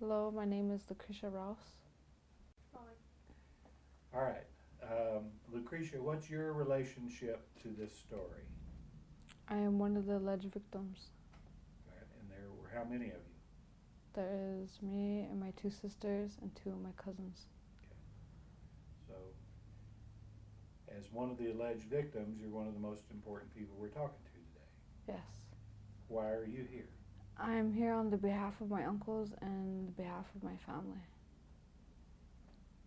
Hello, my name is Lucritia Rouse. All right. Lucretia, what's your relationship to this story? I am one of the alleged victims. All right, and there were how many of you? There is me and my two sisters and two of my cousins. Okay. So, as one of the alleged victims, you're one of the most important people we're talking to today. Yes. Why are you here? I am here on the behalf of my uncles and the behalf of my family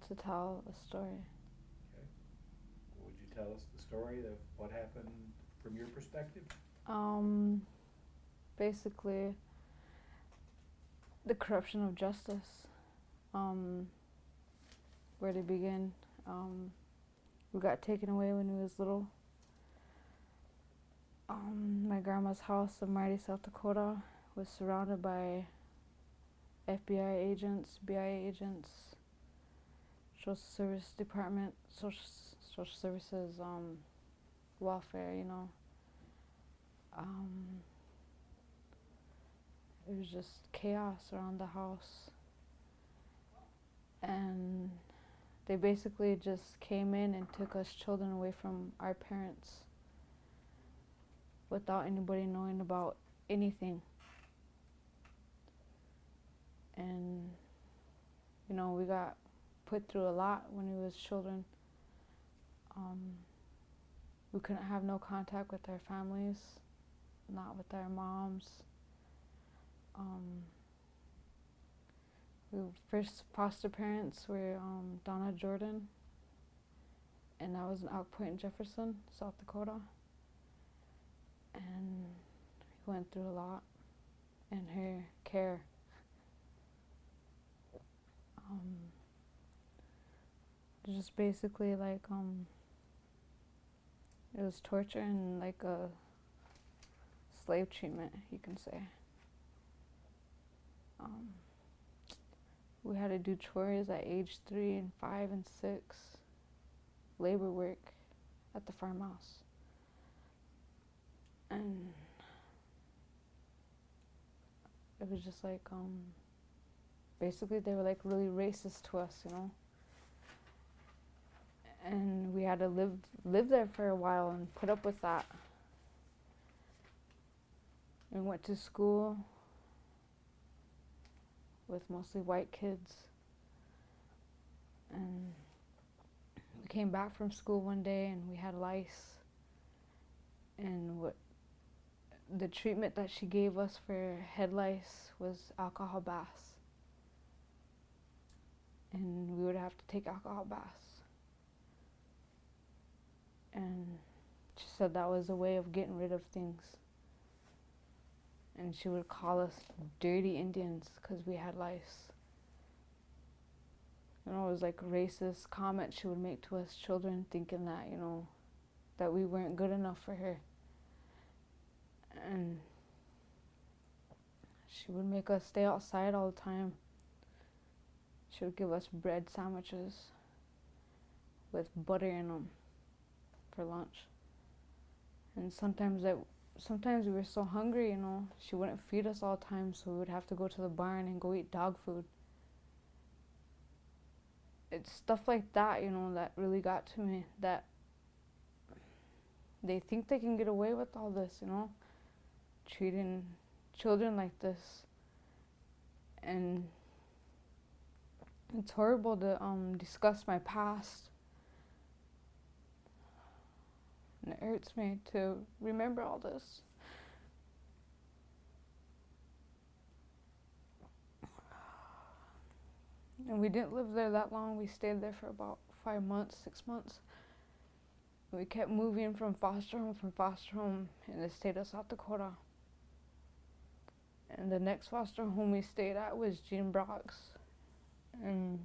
to tell a story. Okay. Would you tell us the story of what happened from your perspective? Basically, the corruption of justice. Where to begin? We got taken away when we was little. My grandma's house in Marty, South Dakota, was surrounded by FBI agents, BIA agents, Social Service Department, Social Services, welfare, It was just chaos around the house. And they basically just came in and took us children away from our parents without anybody knowing about anything. And, we got put through a lot when we was children. We couldn't have no contact with our families, not with our moms. We first foster parents were Donna Jordan, and that was in Oak Point, Jefferson, South Dakota. And we went through a lot in her care. Just basically like it was torture and like a slave treatment, you can say. We had to do chores at age 3 and 5 and 6, labor work at the farmhouse. And it was just like, basically they were like really racist to us, And we had to live there for a while and put up with that. We went to school with mostly white kids. And we came back from school one day and we had lice. And the treatment that she gave us for head lice was alcohol baths. And we would have to take alcohol baths. And she said that was a way of getting rid of things. And she would call us dirty Indians because we had lice. It was like racist comments she would make to us children, thinking that, that we weren't good enough for her. And she would make us stay outside all the time. She would give us bread sandwiches with butter in them for lunch. And sometimes we were so hungry, she wouldn't feed us all the time, so we would have to go to the barn and go eat dog food. It's stuff like that, that really got to me, that they think they can get away with all this, treating children like this. And it's horrible to discuss my past. And it hurts me to remember all this. And we didn't live there that long. We stayed there for about 5 months, 6 months. We kept moving from foster home in the state of South Dakota. And the next foster home we stayed at was Jean Brock's. And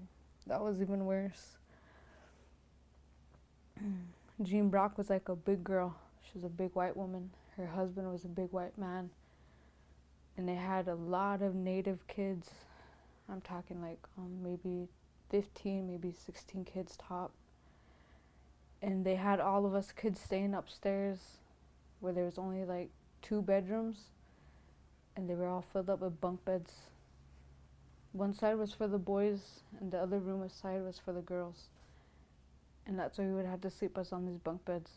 that was even worse. Jean Brock was like a big girl. She was a big white woman. Her husband was a big white man. And they had a lot of native kids. I'm talking like maybe 15, maybe 16 kids top. And they had all of us kids staying upstairs where there was only like 2 bedrooms. And they were all filled up with bunk beds. One side was for the boys, and the other room side was for the girls. And that's why we would have to sleep us on these bunk beds.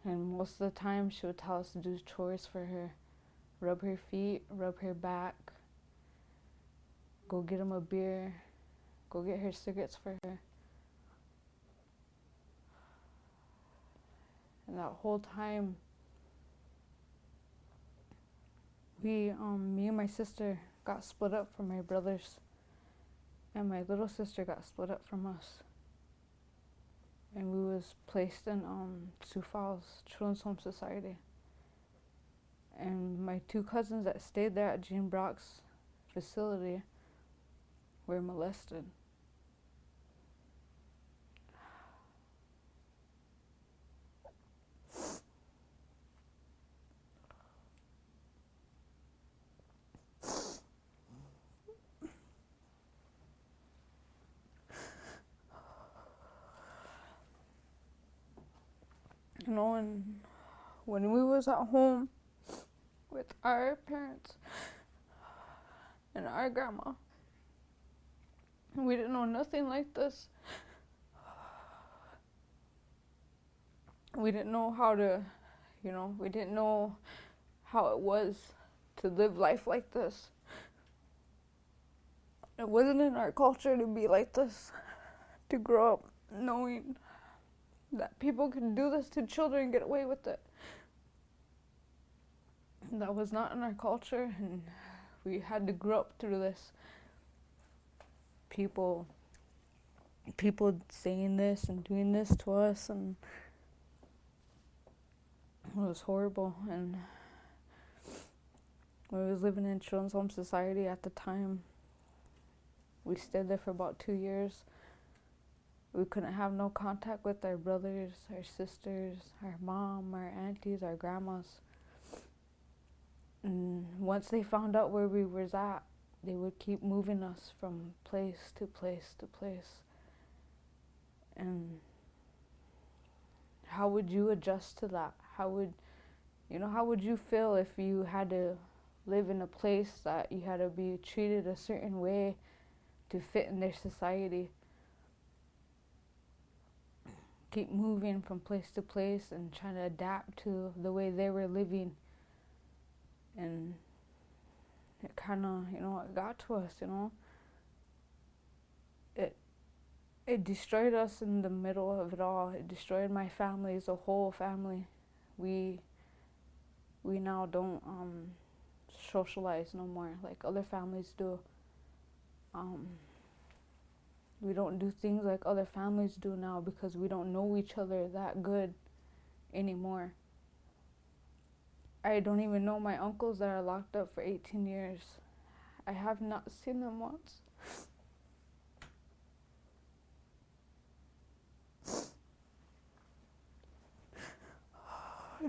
And most of the time, she would tell us to do chores for her. Rub her feet, rub her back, go get him a beer, go get her cigarettes for her. And that whole time, me and my sister got split up from my brothers. And my little sister got split up from us. And we was placed in Sioux Falls Children's Home Society. And my two cousins that stayed there at Gene Brock's facility were molested. You know, and when we was at home with our parents and our grandma, we didn't know nothing like this. We didn't know how to, we didn't know how it was to live life like this. It wasn't in our culture to be like this, to grow up knowing that people can do this to children and get away with it. That was not in our culture, and we had to grow up through this. People saying this and doing this to us, and it was horrible. And when we was living in Children's Home Society at the time, we stayed there for about 2 years. We couldn't have no contact with our brothers, our sisters, our mom, our aunties, our grandmas. And once they found out where we was at, they would keep moving us from place to place to place. And how would you adjust to that? How would you feel if you had to live in a place that you had to be treated a certain way to fit in their society? Keep moving from place to place and trying to adapt to the way they were living. And it kind of, it got to us, It destroyed us in the middle of it all. It destroyed my family as a whole family. We now don't socialize no more like other families do. We don't do things like other families do now because we don't know each other that good anymore. I don't even know my uncles that are locked up for 18 years. I have not seen them once.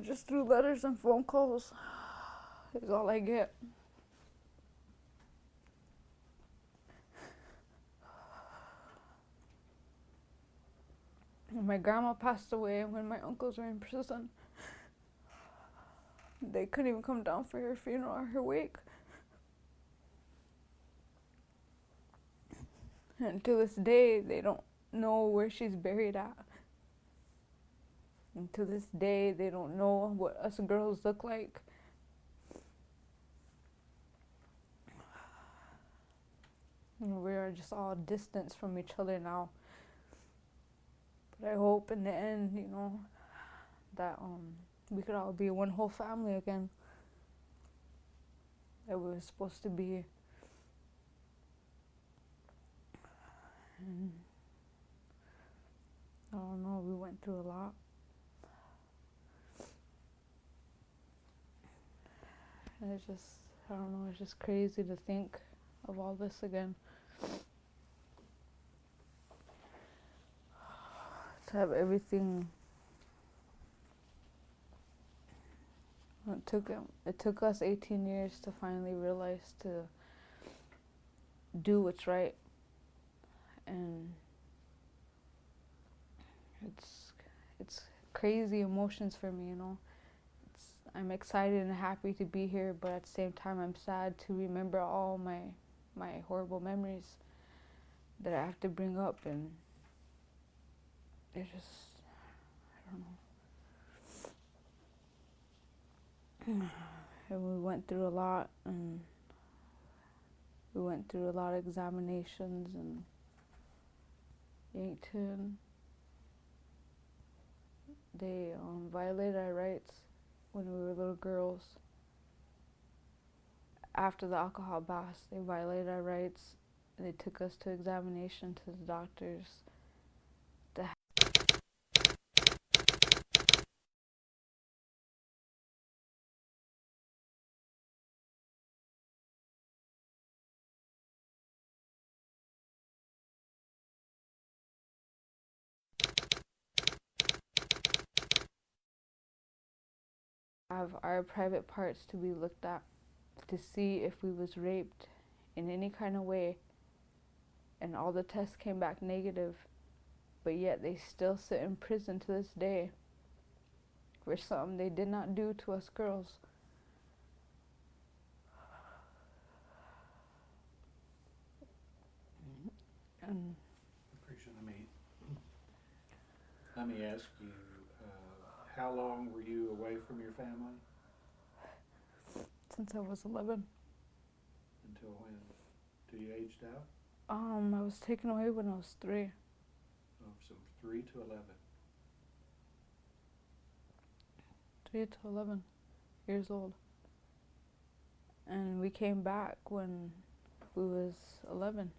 Just through letters and phone calls is all I get. My grandma passed away when my uncles were in prison. They couldn't even come down for her funeral or her wake. And to this day, they don't know where she's buried at. And to this day, they don't know what us girls look like. And we are just all distanced from each other now. But I hope in the end, that we could all be one whole family again. That we were supposed to be. And I don't know, we went through a lot. And it's just, I don't know, it's just crazy to think of all this again. To have everything. It took us 18 years to finally realize to do what's right. And it's crazy emotions for me, I'm excited and happy to be here, but at the same time I'm sad to remember all my horrible memories that I have to bring up, and it just, I don't know. And we went through a lot, and we went through a lot of examinations in Yankton. They violated our rights when we were little girls. After the alcohol baths, they violated our rights. They took us to examination to the doctors. Have our private parts to be looked at to see if we was raped in any kind of way, and all the tests came back negative, but yet they still sit in prison to this day for something they did not do to us girls. And Lucritia, let me ask you, how long were you away from your family? since I was 11. Until when? Till you aged out? I was taken away when I was 3. Oh, so 3 to 11. 3 to 11 years old. And we came back when we was 11.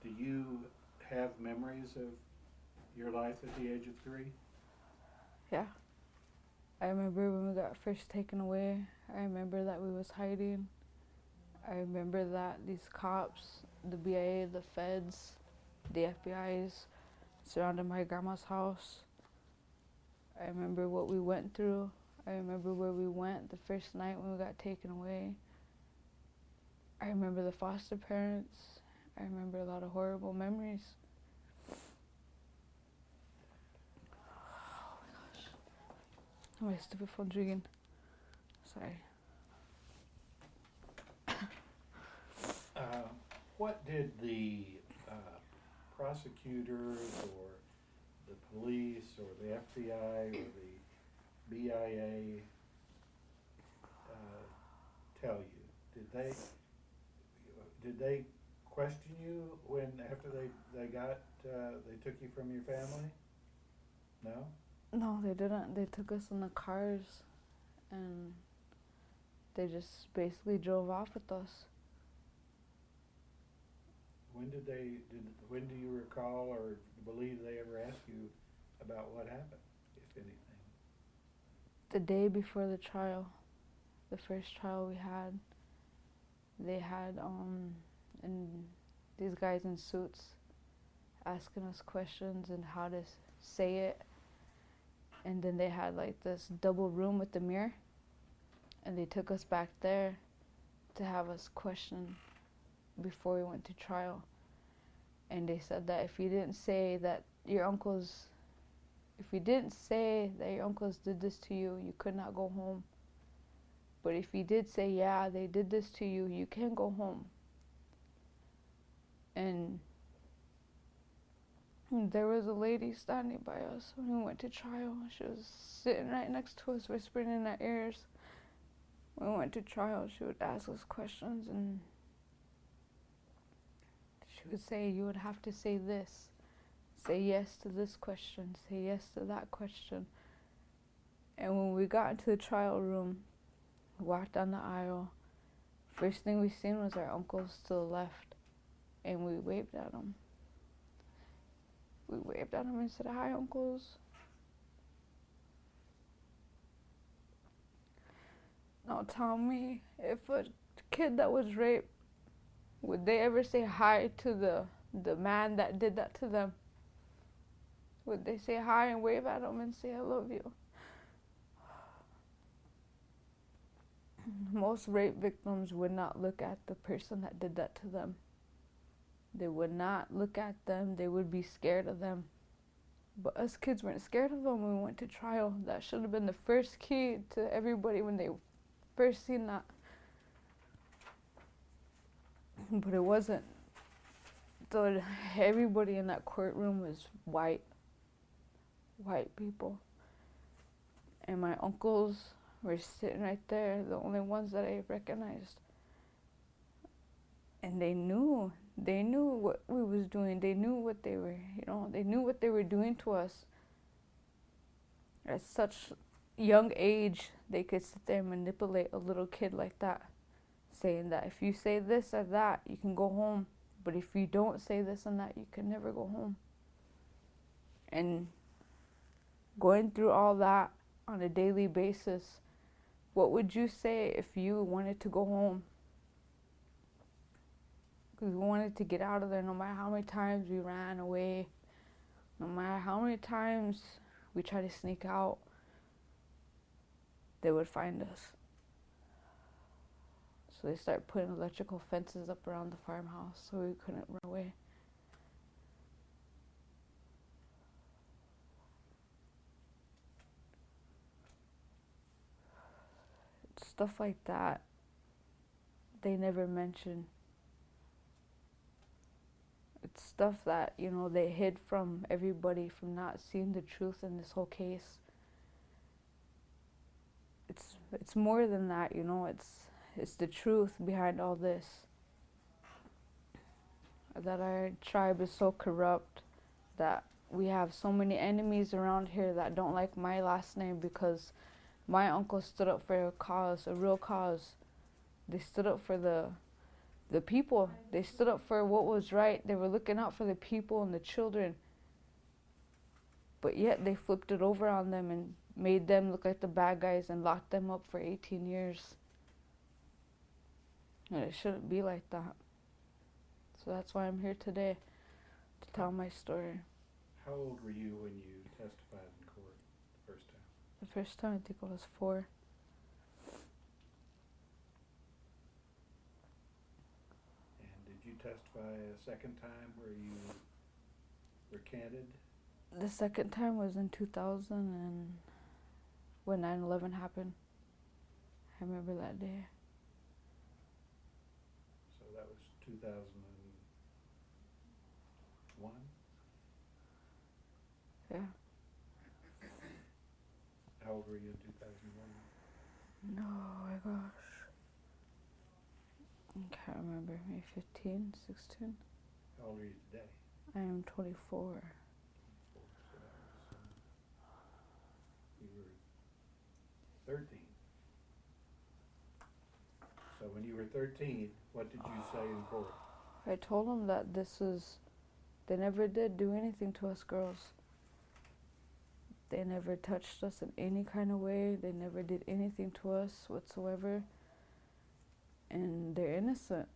Do you have memories of your life at the age of 3? Yeah. I remember when we got first taken away. I remember that we was hiding. I remember that these cops, the BIA, the feds, the FBI's surrounded my grandma's house. I remember what we went through. I remember where we went the first night when we got taken away. I remember the foster parents. I remember a lot of horrible memories. Oh my gosh. My stupid phone's ringing. Sorry. What did the prosecutors or the police or the FBI or the BIA tell you? Did they question you after they took you from your family? No? No, they didn't. They took us in the cars and they just basically drove off with us. When do you recall or believe they ever asked you about what happened, if anything? The day before the trial, the first trial we had, they had and these guys in suits asking us questions and how to say it. And then they had like this double room with the mirror, and they took us back there to have us question before we went to trial. And they said that if you didn't say that your uncles did this to you, you could not go home. But if you did say, yeah, they did this to you, you can go home. And there was a lady standing by us when we went to trial. She was sitting right next to us, whispering in our ears. When we went to trial, she would ask us questions, and she would say, you would have to say this. Say yes to this question. Say yes to that question. And when we got into the trial room, we walked down the aisle. First thing we seen was our uncles to the left, and we waved at them. We waved at them and said, hi, uncles. Now tell me, if a kid that was raped, would they ever say hi to the man that did that to them? Would they say hi and wave at him and say, I love you? Most rape victims would not look at the person that did that to them. They would not look at them. They would be scared of them. But us kids weren't scared of them when we went to trial. That should have been the first key to everybody when they first seen that. But it wasn't. So everybody in that courtroom was white people. And my uncles were sitting right there, the only ones that I recognized. And they knew what we was doing. They knew what they were, they knew what they were doing to us. At such young age, they could sit there and manipulate a little kid like that, saying that if you say this or that, you can go home. But if you don't say this and that, you can never go home. And going through all that on a daily basis, what would you say if you wanted to go home? Because we wanted to get out of there no matter how many times we ran away, no matter how many times we tried to sneak out, they would find us. So they started putting electrical fences up around the farmhouse so we couldn't run away. Stuff like that, they never mention. It's stuff that, they hid from everybody, from not seeing the truth in this whole case. It's more than that, it's the truth behind all this. That our tribe is so corrupt, that we have so many enemies around here that don't like my last name because my uncle stood up for a cause, a real cause. They stood up for the people. They stood up for what was right. They were looking out for the people and the children. But yet they flipped it over on them and made them look like the bad guys and locked them up for 18 years. And it shouldn't be like that. So that's why I'm here today, to tell my story. How old were you when you testified in court the first time? The first time, I think I was 4. And did you testify a second time where you recanted? The second time was in 2000, and when 9/11 happened. I remember that day. So that was 2001? Yeah. How old were you in 2001? No, my gosh. I can't remember. Maybe 15, 16? How old are you today? I am 24. 24. So that was, you were 13. So when you were 13, what did you say in court? I told them that they never did do anything to us girls. They never touched us in any kind of way. They never did anything to us whatsoever. And they're innocent.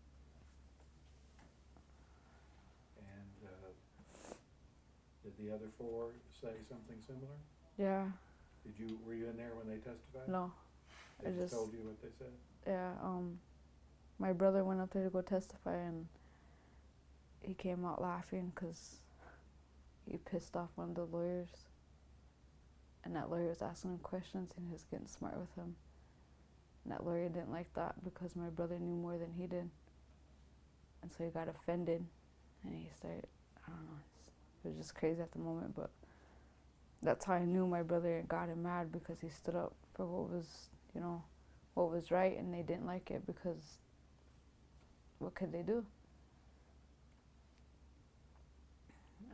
And did the other 4 say something similar? Yeah. Were you in there when they testified? No. They just told you what they said? Yeah, my brother went up there to go testify, and he came out laughing because he pissed off one of the lawyers. And that lawyer was asking him questions, and he was getting smart with him. And that lawyer didn't like that because my brother knew more than he did. And so he got offended, and he started, I don't know, it was just crazy at the moment, but that's how I knew my brother got him mad, because he stood up for what was, what was right, and they didn't like it because what could they do?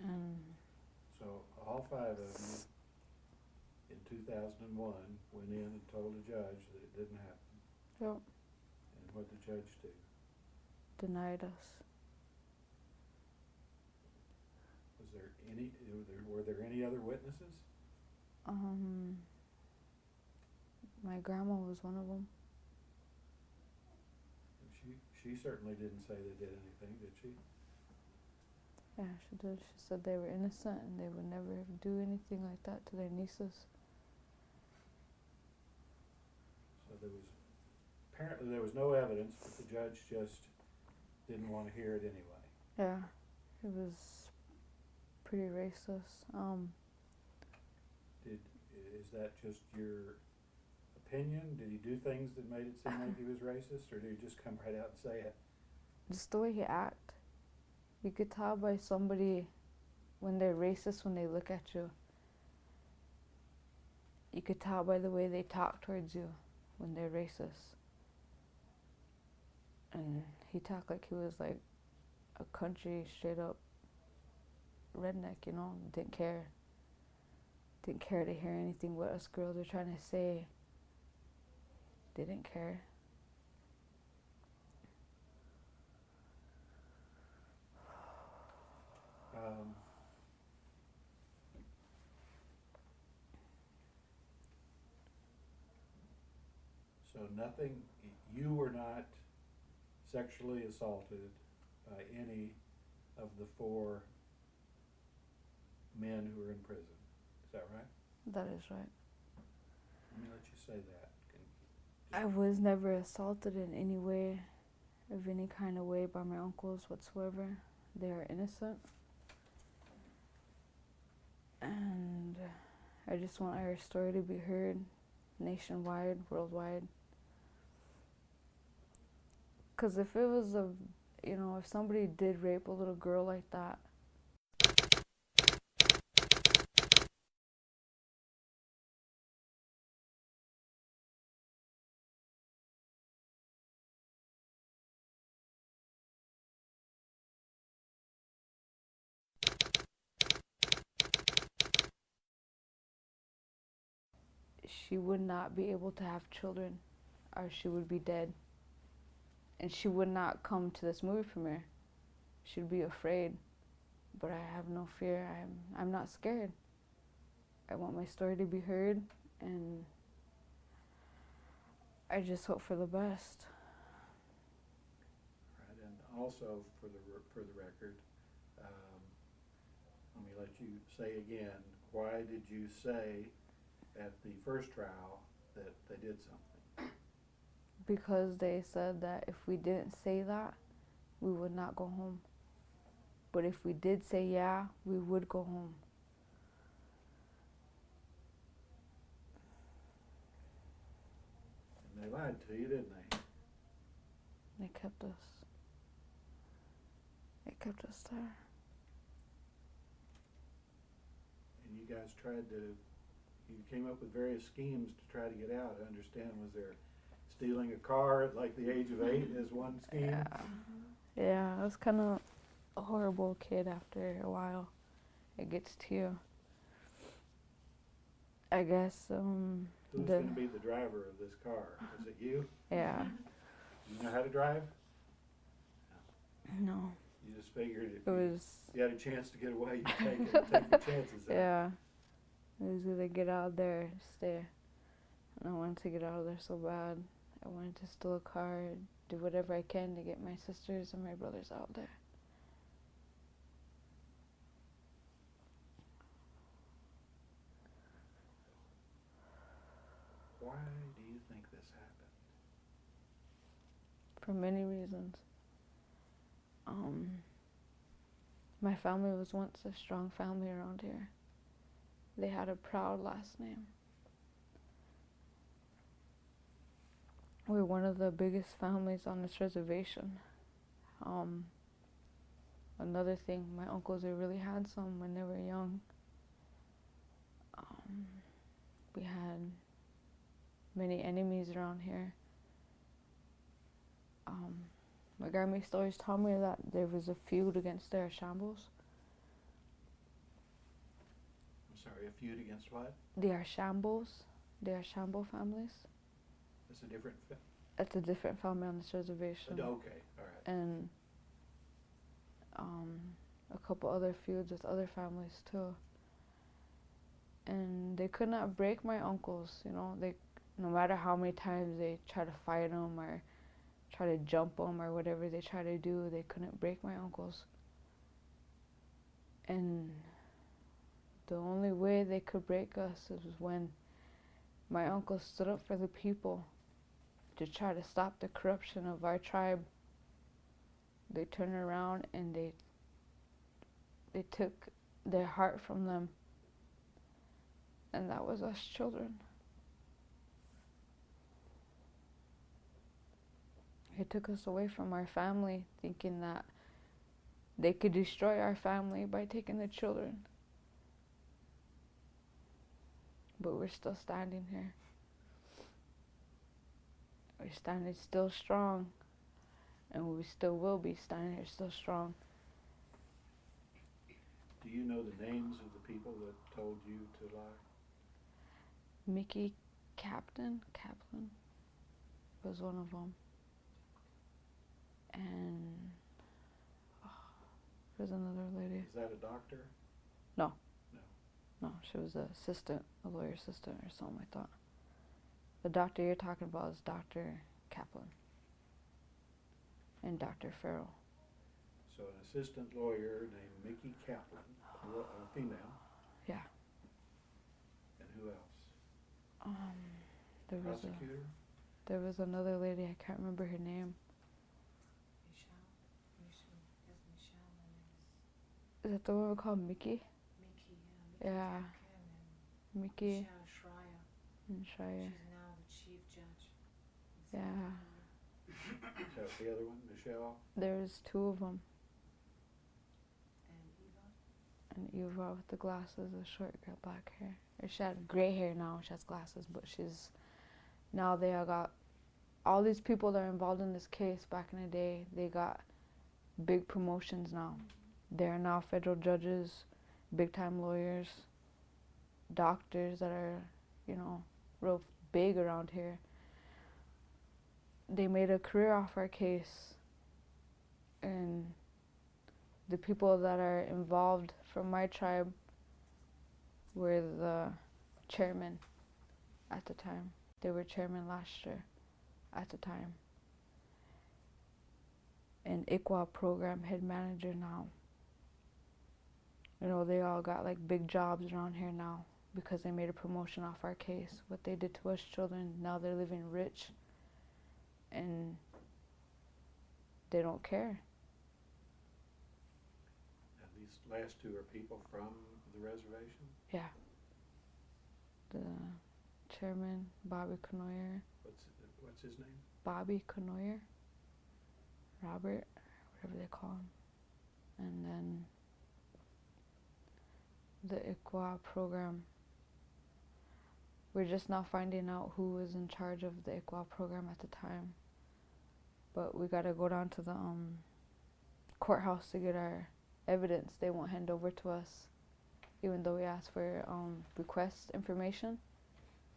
And so all 5 of you in 2001 went in and told the judge that it didn't happen. Yep. And what did the judge do? Denied us. Were there any other witnesses? My grandma was one of them. She certainly didn't say they did anything, did she? Yeah, she did. She said they were innocent and they would never do anything like that to their nieces. So there was apparently there was no evidence, but the judge just didn't want to hear it anyway. Yeah, it was pretty racist. Is that just your opinion? Did he do things that made it seem like he was racist, or did he just come right out and say it? Just the way he act. You could tell by somebody when they're racist when they look at you. You could tell by the way they talk towards you when they're racist. And he talked like he was like a country straight up redneck, you know, didn't care. Didn't care to hear anything what us girls were trying to say. They didn't care. So nothing, you were not sexually assaulted by any of the 4 men who were in prison. Is that right? That is right. Let me let you say that. I was never assaulted in any way, of any kind of way, by my uncles whatsoever. They are innocent. And I just want our story to be heard nationwide, worldwide. Because if it was if somebody did rape a little girl like that, she would not be able to have children, or she would be dead. And she would not come to this movie premiere. She'd be afraid. But I have no fear. I'm not scared. I want my story to be heard, and I just hope for the best. Right, and also for the record, let me let you say again, why did you say at the first trial that they did something? Because they said that if we didn't say that, we would not go home. But if we did say yeah, we would go home. And they lied to you, didn't they? They kept us. They kept us there. And you guys you came up with various schemes to try to get out. I understand, was there stealing a car at like the age of 8 as one scheme? Yeah, I was kind of a horrible kid after a while. It gets to you. I guess, Who's going to be the driver of this car? Was it you? Yeah. Do you know how to drive? No. You just figured if you had a chance to get away, you'd take it, take your chances. Yeah. It was either get out of there or stay. And I wanted to get out of there so bad. I wanted to steal a car, do whatever I can to get my sisters and my brothers out there. Why do you think this happened? For many reasons. My family was once a strong family around here. They had a proud last name. We're one of the biggest families on this reservation. Another thing, my uncles were really handsome when they were young. We had many enemies around here. My grandma used to always tell me that there was a feud against their shambles. I'm sorry, a feud against what? They are shambles. They are shamble families. It's a different It's a different family on this reservation. Okay, all right. And a couple other feuds with other families too. And they could not break my uncles, no matter how many times they try to fight them or try to jump them or whatever they try to do, they couldn't break my uncles. And the only way they could break us was when my uncle stood up for the people, to try to stop the corruption of our tribe, they turned around and they took their heart from them, and that was us children. It took us away from our family, thinking that they could destroy our family by taking the children. But we're still standing here. We're standing still strong, and we still will be standing here still strong. Do you know the names of the people that told you to lie? Mickey Kaplan was one of them. And there's another lady. Is that a doctor? No. No. No, she was a lawyer assistant or something like that. The doctor you're talking about is Dr. Kaplan and Dr. Farrell. So an assistant lawyer named Mickey Kaplan, a female. Yeah. And who else? Prosecutor? There was another lady, I can't remember her name. Is that the one we call Mickey? Yeah. Mickey. And Shreya. She's now the chief judge. Yeah. Is that the other one, Michelle? There's two of them. And Eva? And Eva with the glasses, the short girl, black hair. Or she had gray hair now, she has glasses, but now they all got, all these people that are involved in this case back in the day, they got big promotions now. They're now federal judges, big time lawyers, doctors that are, real big around here. They made a career off our case, and the people that are involved from my tribe were the chairman at the time. They were chairman last year at the time. And ICWA program head manager now. They all got like big jobs around here now because they made a promotion off our case. What they did to us children, now they're living rich and they don't care. And these last two are people from the reservation? Yeah. The chairman, Bobby Conoyer. What's his name? Bobby Conoyer. Robert, whatever they call him. And then the ICWA program. We're just now finding out who was in charge of the ICWA program at the time. But we gotta go down to the courthouse to get our evidence. They won't hand over to us. Even though we asked for request information,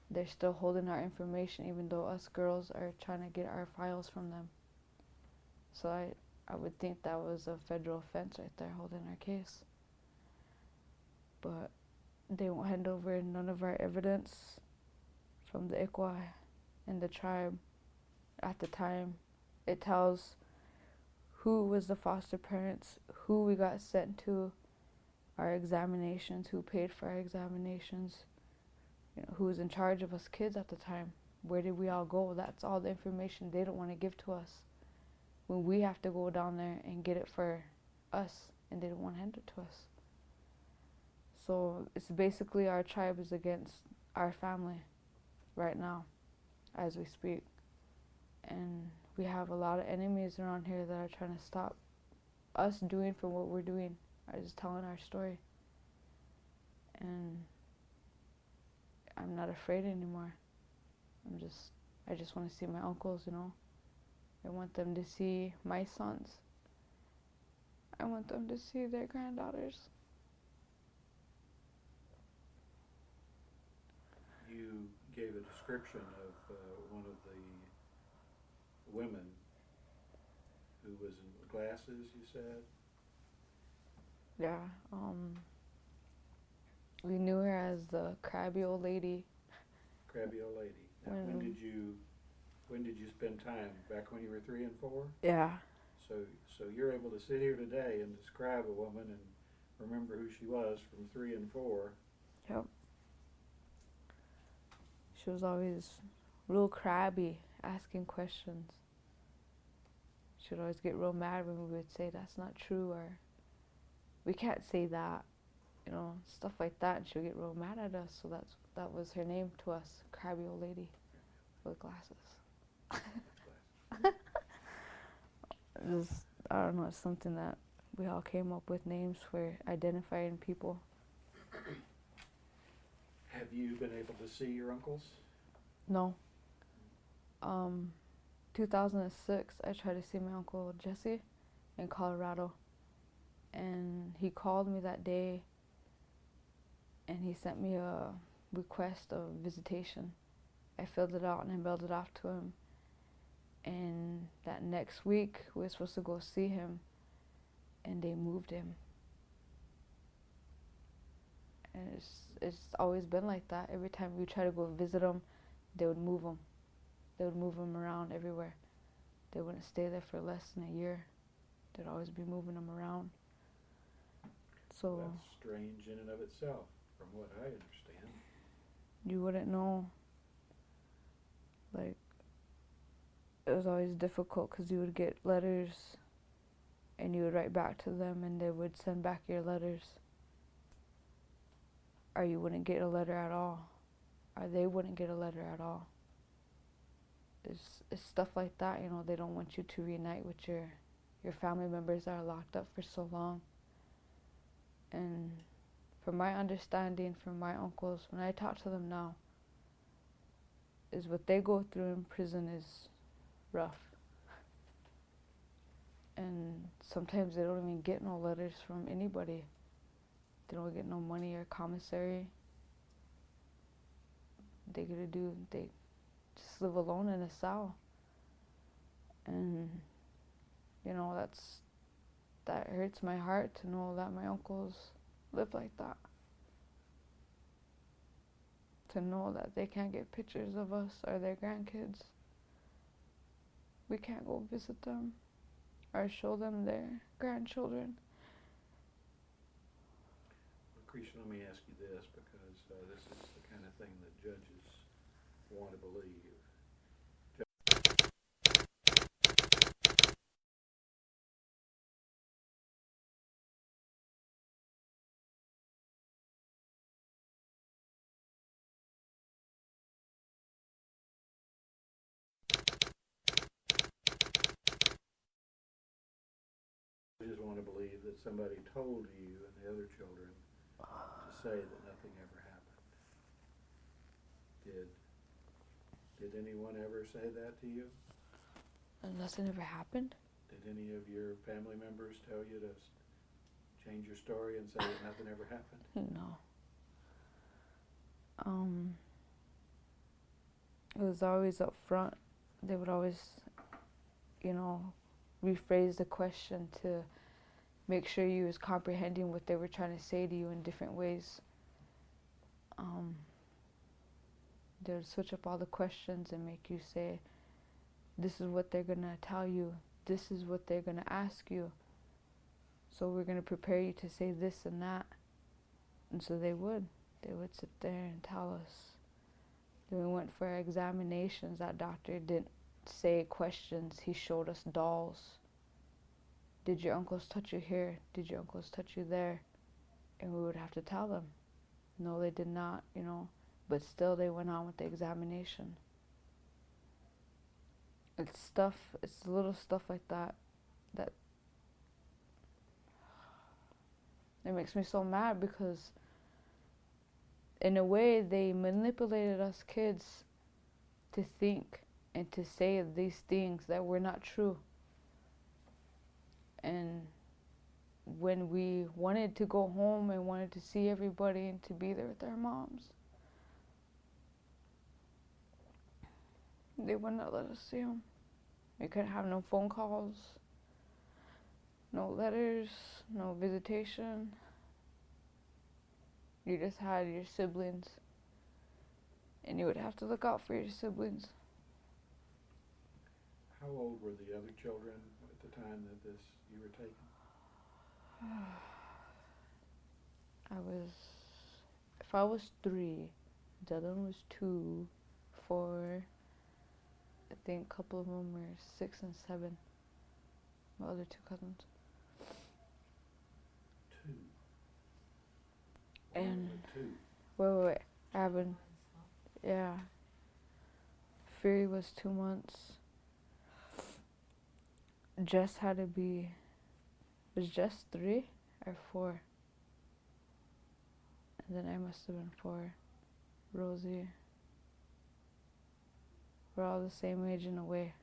they're still holding our information even though us girls are trying to get our files from them. So I would think that was a federal offense right there, holding our case. But they won't hand over none of our evidence from the ICWA and the tribe at the time. It tells who was the foster parents, who we got sent to our examinations, who paid for our examinations, who was in charge of us kids at the time. Where did we all go? That's all the information they don't want to give to us. When we have to go down there and get it for us, and they don't want to hand it to us. So it's basically our tribe is against our family right now, as we speak. And we have a lot of enemies around here that are trying to stop us doing from what we're doing, or just telling our story. And I'm not afraid anymore. I just want to see my uncles, I want them to see my sons. I want them to see their granddaughters. You gave a description of one of the women who was in glasses, you said? Yeah, we knew her as the crabby old lady. Crabby old lady. Now, when did you spend time? Back when you were 3 and 4? Yeah. So you're able to sit here today and describe a woman and remember who she was from 3 and 4. Yep. She was always real crabby, asking questions. She'd always get real mad when we would say that's not true, or we can't say that, you know, stuff like that. And she would get real mad at us. So that was her name to us, crabby old lady with glasses. Just, I don't know, it's something that we all came up with names for identifying people. Have you been able to see your uncles? No. 2006, I tried to see my Uncle Jesse in Colorado. And he called me that day and he sent me a request of visitation. I filled it out and I mailed it off to him. And that next week, we were supposed to go see him, and they moved him. And it's always been like that. Every time we try to go visit him, they would move him. They would move him around everywhere. They wouldn't stay there for less than a year. They'd always be moving him around. So that's strange in and of itself, from what I understand. You wouldn't know. Like, it was always difficult because you would get letters and you would write back to them and they would send back your letters. Or you wouldn't get a letter at all. Or they wouldn't get a letter at all. It's stuff like that, you know. They don't want you to reunite with your family members that are locked up for so long. And from my understanding, from my uncles, when I talk to them now, is what they go through in prison is rough. And sometimes they don't even get no letters from anybody. They don't get no money or commissary. They just live alone in a cell. And, you know, that hurts my heart to know that my uncles live like that. To know that they can't get pictures of us or their grandkids. We can't go visit them or show them their grandchildren. Lucretia, let me ask you this, because this is the kind of thing that judges want to believe. I just want to believe that somebody told you and the other children to say that nothing ever happened. Did anyone ever say that to you? And nothing ever happened? Did any of your family members tell you to change your story and say that nothing ever happened? No. It was always up front. They would always, you know, rephrase the question to make sure you was comprehending what they were trying to say to you in different ways. They would switch up all the questions and make you say, this is what they're going to tell you. This is what they're going to ask you. So we're going to prepare you to say this and that. And so they would. They would sit there and tell us. Then we went for our examinations. That doctor didn't say questions. He showed us dolls. Did your uncles touch you here? Did your uncles touch you there? And we would have to tell them. No, they did not, you know. But still they went on with the examination. It's little stuff like that it makes me so mad, because in a way they manipulated us kids to think and to say these things that were not true. And when we wanted to go home and wanted to see everybody and to be there with our moms, they would not let us see them. We couldn't have no phone calls, no letters, no visitation. You just had your siblings, and you would have to look out for your siblings. How old were the other children at the time that you were taken? If I was 3, the other one was 2, 4, think a couple of them were 6 and 7. My other 2 cousins. 2. And Wow, 2. wait. I haven't. Yeah. Fury was 2 months. Jess had to be. Was Jess 3 or 4? And then I must have been 4. Rosie. We're all the same age in a way.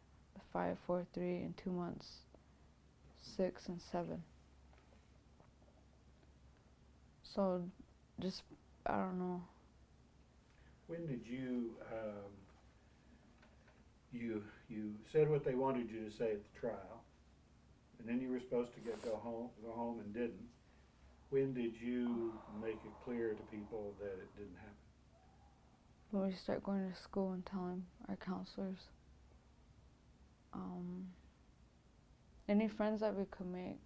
5, 4, 3 in 2 months. 6 and 7. So, just, I don't know. When did you said what they wanted you to say at the trial, and then you were supposed to go home and didn't. When did you make it clear to people that it didn't happen? When we start going to school and telling our counselors. Any friends that we could make,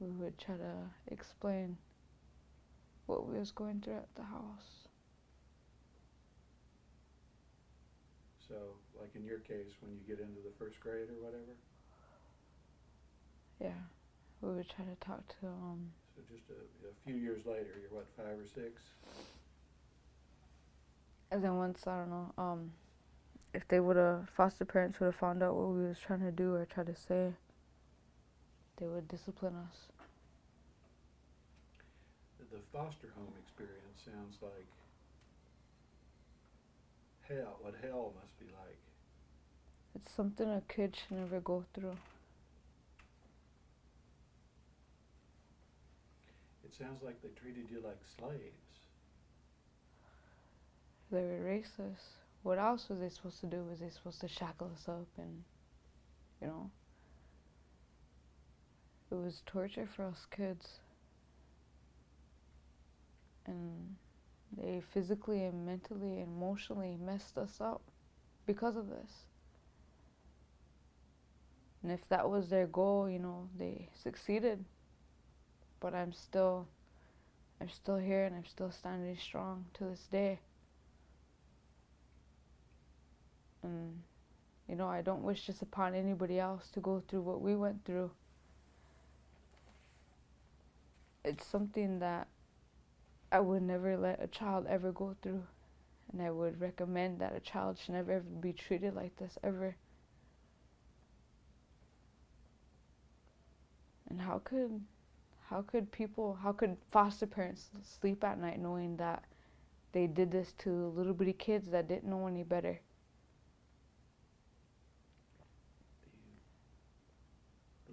we would try to explain what we was going through at the house. So, like in your case, when you get into the 1st grade or whatever? Yeah, we would try to talk to So just a few years later, you're what, 5 or 6? and then once, I don't know, if they would've, foster parents would've found out what we was trying to do or try to say, they would discipline us. The foster home experience sounds like hell, what hell must be like. It's something a kid should never go through. It sounds like they treated you like slaves. They were racist. What else was they supposed to do? Was they supposed to shackle us up and, you know? It was torture for us kids. And they physically and mentally and emotionally messed us up because of this. And if that was their goal, you know, they succeeded. But I'm still here and I'm still standing strong to this day. And, you know, I don't wish this upon anybody else to go through what we went through. It's something that I would never let a child ever go through. And I would recommend that a child should never ever be treated like this, ever. And how could foster parents sleep at night knowing that they did this to little bitty kids that didn't know any better?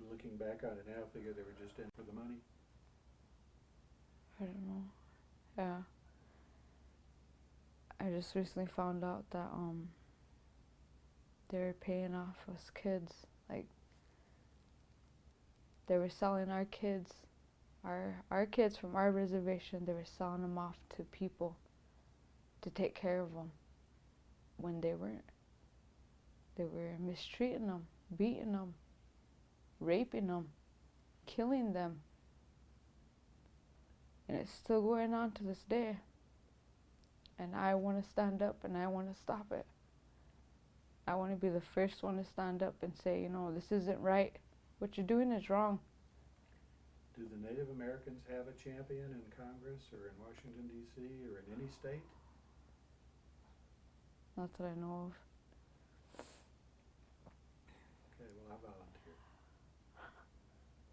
Looking back on it now, figure they were just in for the money. I don't know. Yeah. I just recently found out that they were paying off us kids. Like, they were selling our kids, our kids from our reservation, they were selling them off to people to take care of them when they weren't. They were mistreating them, beating them, raping them, killing them. And it's still going on to this day. And I want to stand up and I want to stop it. I want to be the first one to stand up and say, you know, this isn't right. What you're doing is wrong. Do the Native Americans have a champion in Congress or in Washington, D.C. or in any state? Not that I know of. Okay, well, I volunteer.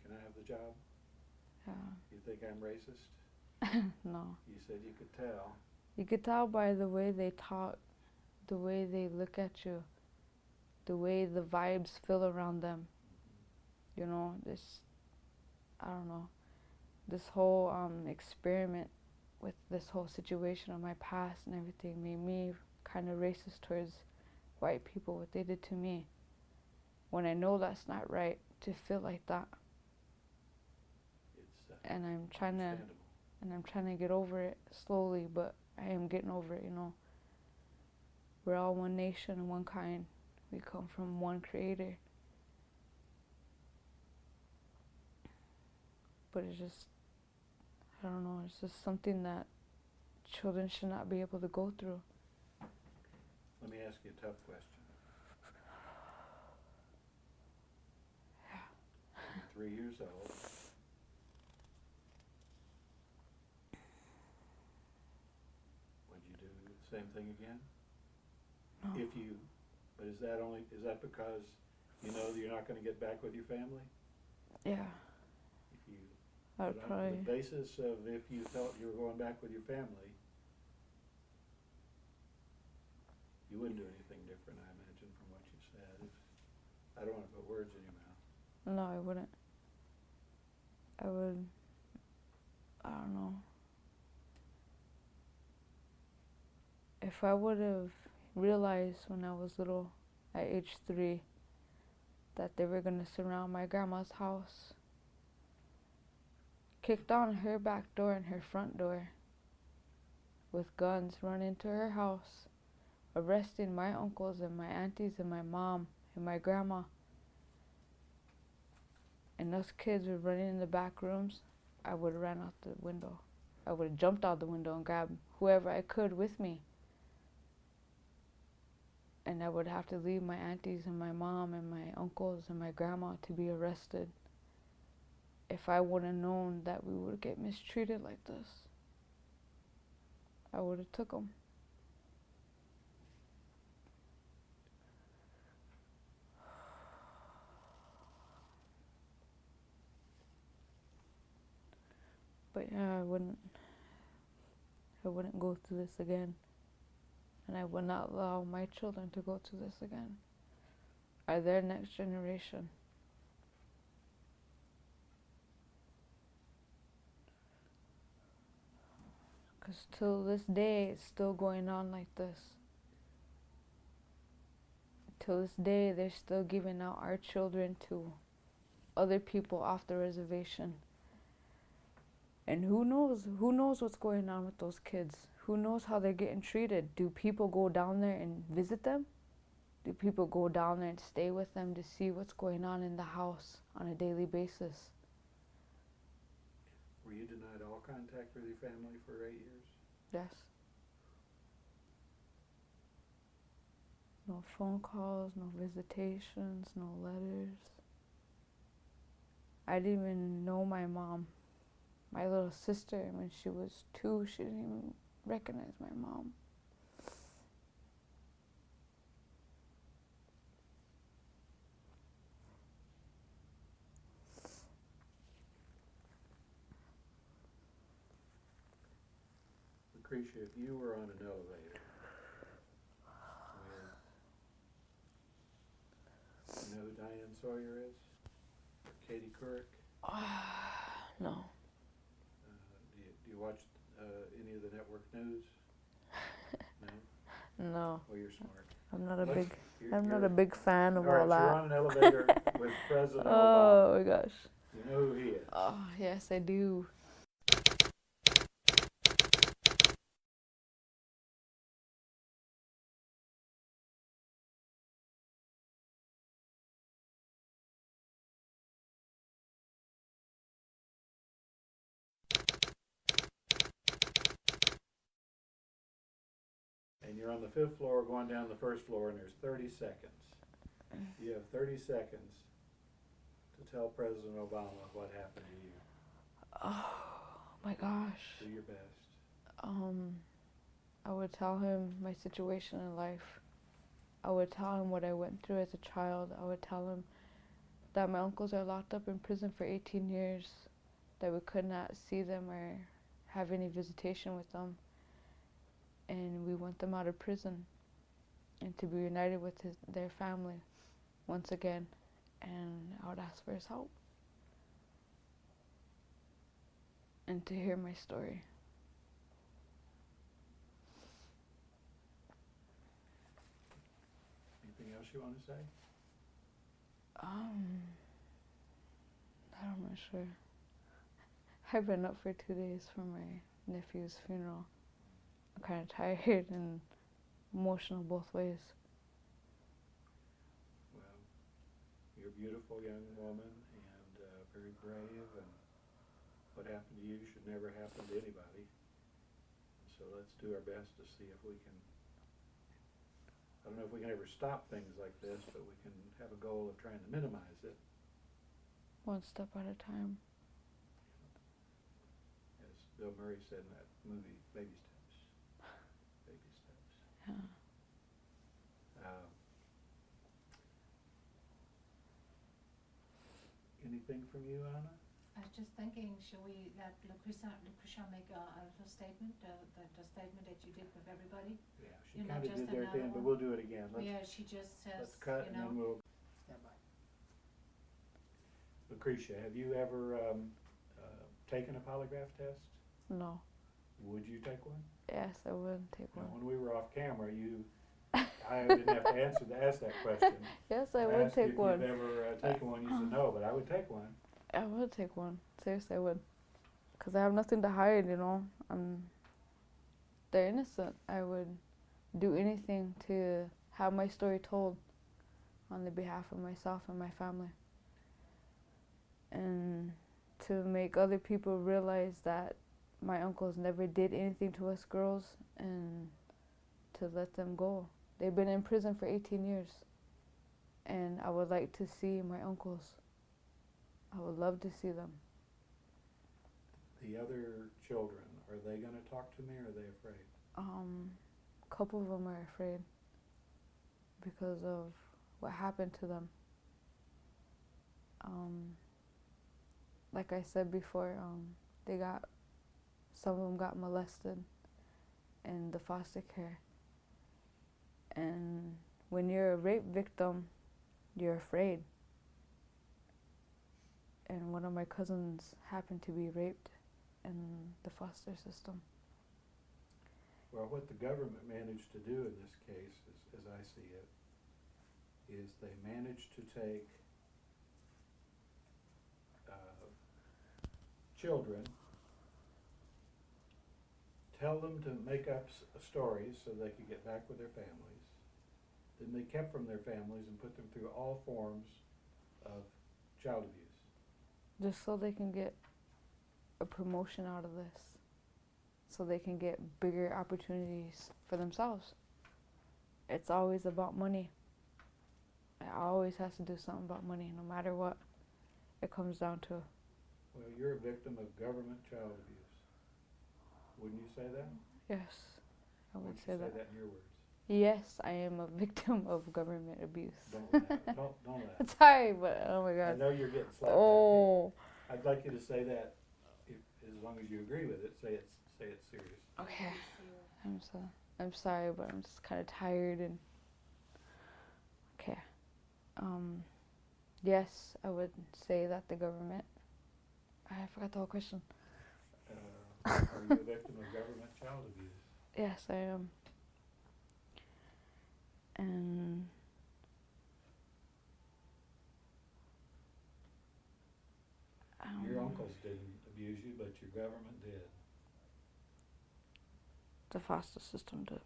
Can I have the job? Yeah. You think I'm racist? No. You said you could tell. You could tell by the way they talk, the way they look at you, the way the vibes feel around them. You know, I don't know, this whole experiment with this whole situation of my past and everything made me kind of racist towards white people, what they did to me. When I know that's not right, to feel like that. It's And I'm trying to get over it slowly, but I am getting over it, you know. We're all one nation and one kind. We come from one creator. But it's just, I don't know, it's just something that children should not be able to go through. Let me ask you a tough question. 3 years old. Would you do the same thing again? No. But is that because you know that you're not going to get back with your family? Yeah. If you, I'd but on probably. the basis of if you felt you were going back with your family, you wouldn't do anything different, I imagine, from what you said. I don't want to put words in your mouth. No, I wouldn't. I would. I don't know. If I would have realized when I was little, at age 3, that they were gonna surround my grandma's house, kick down her back door and her front door with guns, run into her house, arresting my uncles and my aunties and my mom and my grandma, and us kids were running in the back rooms, I would have ran out the window. I would have jumped out the window and grabbed whoever I could with me. And I would have to leave my aunties and my mom and my uncles and my grandma to be arrested if I would have known that we would get mistreated like this. I would have took them. But yeah, I wouldn't go through this again. And I would not allow my children to go through this again. Or their next generation. Because till this day, it's still going on like this. Till this day, they're still giving out our children to other people off the reservation. And who knows what's going on with those kids? Who knows how they're getting treated? Do people go down there and visit them? Do people go down there and stay with them to see what's going on in the house on a daily basis? Were you denied all contact with your family for 8 years? Yes. No phone calls, no visitations, no letters. I didn't even know my mom. My little sister, when she was 2, she didn't even recognize my mom. Lucritia, if you were on an elevator with, you know who Diane Sawyer is? Or Katie Couric? No. Do you watch any of the network news? No? No. Well, you're smart. I'm not a Look, big you're- I'm not you're- a big fan of All right, all that. you're on an elevator with President Obama. Oh my gosh. You know who he is. Oh, yes, I do. And you're on the 5th floor going down the 1st floor, and there's 30 seconds. You have 30 seconds to tell President Obama what happened to you. Oh my gosh. Do your best. I would tell him my situation in life. I would tell him what I went through as a child. I would tell him that my uncles are locked up in prison for 18 years, that we could not see them or have any visitation with them. And we want them out of prison and to be united with their family once again. And I would ask for his help and to hear my story. Anything else you want to say? I'm not sure. I've been up for 2 days for my nephew's funeral. I'm kind of tired and emotional both ways. Well, you're a beautiful young woman and very brave, and what happened to you should never happen to anybody. So let's do our best to see if we can, I don't know if we can ever stop things like this, but we can have a goal of trying to minimize it. One step at a time. As Bill Murray said in that movie, baby steps. Baby steps. Yeah. Anything from you, Anna? I was just thinking, shall we let Lucritia make a little statement, the statement that you did with everybody? Yeah, she You're kind not of just did there at the another end, but one? we'll do it again. Yeah, she just says, Let's cut and then we'll. stand by. Lucritia, have you ever taken a polygraph test? No. Would you take one? Yes, I would take Now, one. when we were off camera, I didn't have to ask that question. Yes, I I would asked take if one. you've ever taken one. You said no, but I would take one. I would take one. Seriously, I would. Because I have nothing to hide, you know. They're innocent. I would do anything to have my story told on the behalf of myself and my family. And to make other people realize that my uncles never did anything to us girls and to let them go. They've been in prison for 18 years. And I would like to see my uncles. I would love to see them. The other children, are they going to talk to me or are they afraid? A couple of them are afraid because of what happened to them. Like I said before, some of them got molested in the foster care. And when you're a rape victim, you're afraid. And one of my cousins happened to be raped in the foster system. Well, what the government managed to do in this case, as I see it, is they managed to take children, tell them to make up stories so they could get back with their families. Then they kept from their families and put them through all forms of child abuse. Just so they can get a promotion out of this. So they can get bigger opportunities for themselves. It's always about money. It always has to do something about money, no matter what it comes down to. Well, you're a victim of government child abuse. Wouldn't you say that? Yes, I would say that. Say that in your words. Yes, I am a victim of government abuse. Don't laugh. Don't laugh. Sorry, but oh my I God. know you're getting slapped. Oh. I'd like you to say that, as long as you agree with it. Say it's serious. Okay. I'm sorry, but I'm just kind of tired and. Okay. Yes, I would say that the government. I forgot the whole question. Are you a victim of government child abuse? Yes, I am. And your uncles didn't abuse you, but your government did. The foster system did.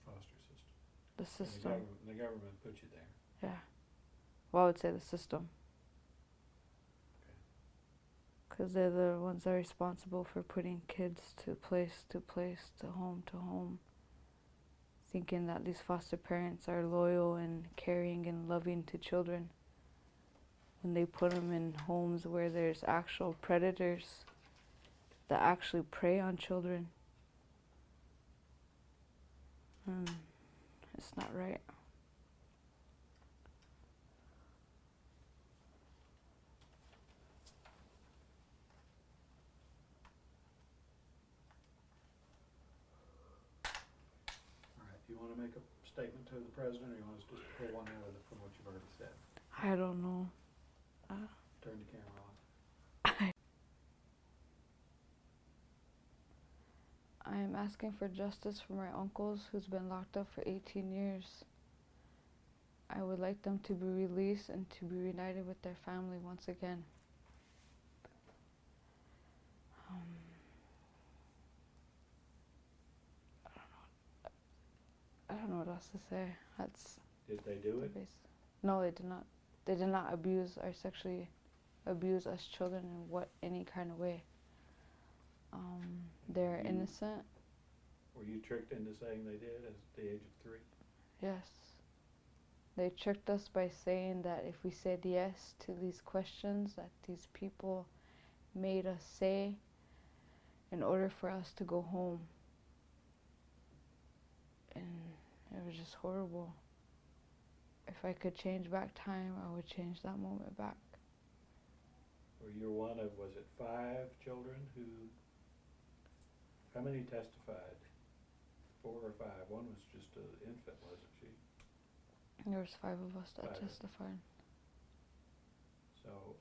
Foster system. The system. And the government put you there. Yeah. Well, I would say the system. Because they're the ones that are responsible for putting kids to place, to home, thinking that these foster parents are loyal and caring and loving to children. When they put them in homes where there's actual predators that actually prey on children. It's not right. Do you want to make a statement to the president, or you want us just to pull one out from what you've already said? I don't know. Turn the camera on. I am asking for justice for my uncles who's been locked up for 18 years. I would like them to be released and to be reunited with their family once again. I don't know what else to say. Did they do it? No, they did not. They did not abuse or sexually abuse us children in any kind of way. They're innocent. Were you tricked into saying they did at the age of 3? Yes. They tricked us by saying that if we said yes to these questions that these people made us say in order for us to go home. And it was just horrible. If I could change back time, I would change that moment back. Well, you're one of, was it 5 children who, how many testified? 4 or 5? One was just an infant, wasn't she? There was 5 of us that 5. testified. So,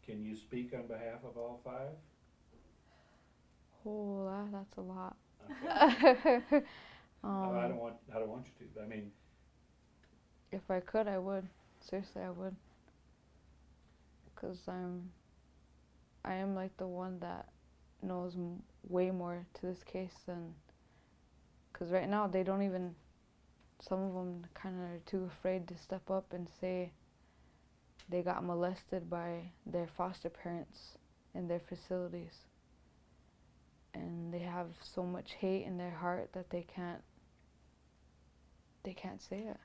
can you speak on behalf of all 5? Oh, that's a lot. Okay. I don't want you to. I mean, if I could, I would. Seriously, I would. Because I am like the one that knows way more to this case than. Because right now they don't even. Some of them kind of are too afraid to step up and say they got molested by their foster parents in their facilities. And they have so much hate in their heart that they can't say it.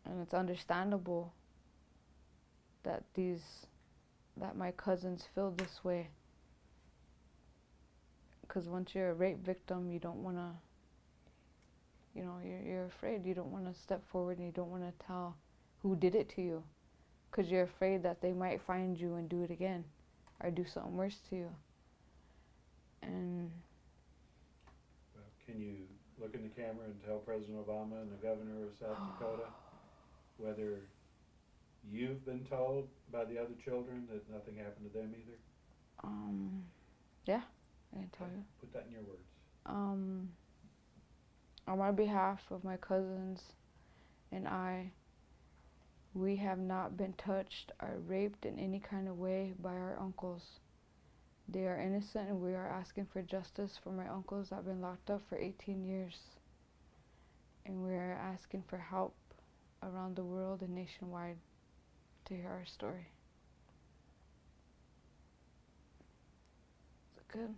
And it's understandable that my cousins feel this way. Because once you're a rape victim, you don't want to, you're afraid. You don't want to step forward and you don't want to tell who did it to you. Because you're afraid that they might find you and do it again or do something worse to you. And well, can you look in the camera and tell President Obama and the governor of South Dakota whether you've been told by the other children that nothing happened to them either? Yeah, I can tell you. Put that in your words. On my behalf of my cousins and we have not been touched or raped in any kind of way by our uncles. They are innocent and we are asking for justice for my uncles that have been locked up for 18 years. And we are asking for help around the world and nationwide to hear our story. Is it good?